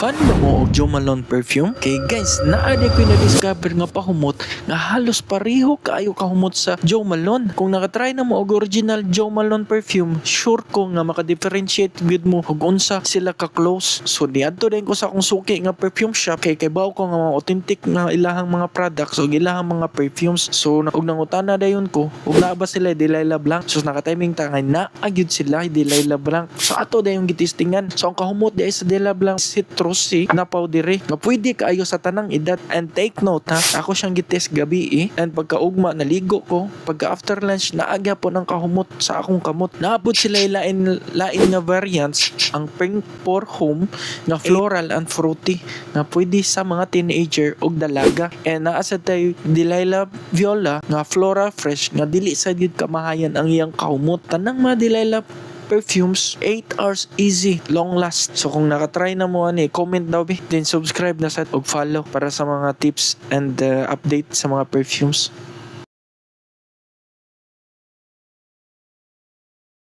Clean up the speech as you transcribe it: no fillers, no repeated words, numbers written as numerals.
Fan ba mo og Jo Malone perfume? Kay guys, naadi ko na-discover nga pahumot nga halos pareho kaayo kahumot sa Jo Malone. Kung nakatry na mo og original Jo Malone perfume, sure ko nga maka-differentiate gud mo og unsa sila ka-close. So niadto din ko sa akong suki nga perfume shop kay bawo ko nga mga authentic nga ilahang mga products o ilahang mga perfumes. So og nangutana dayon ko, ug naa ba sila Delilah Blanc? So naka-timing ta nga naa gyud sila Delilah Blanc. So ato dayon gitistingan. So ang kahumot di sa Delilah Blanc citrusy na powdery nga pwede kaayo sa tanang edad. And take note ha, ako siyang gitest gabi and pagkaugma naligo ko, pagka after lunch naagya po ng kahumot sa akong kamot. Naabot sila lain nga variants, ang pink for home nga floral and fruity nga pwede sa mga teenager og dalaga. And naasa tayo Delilah Viola nga floral fresh nga dili sa gyud kamahayan ang iyang kahumot. Tanang mga Delilah perfumes 8 hours easy long last. So kung nakatry na mo ani, comment daw then subscribe na sa og follow para sa mga tips and update sa mga perfumes.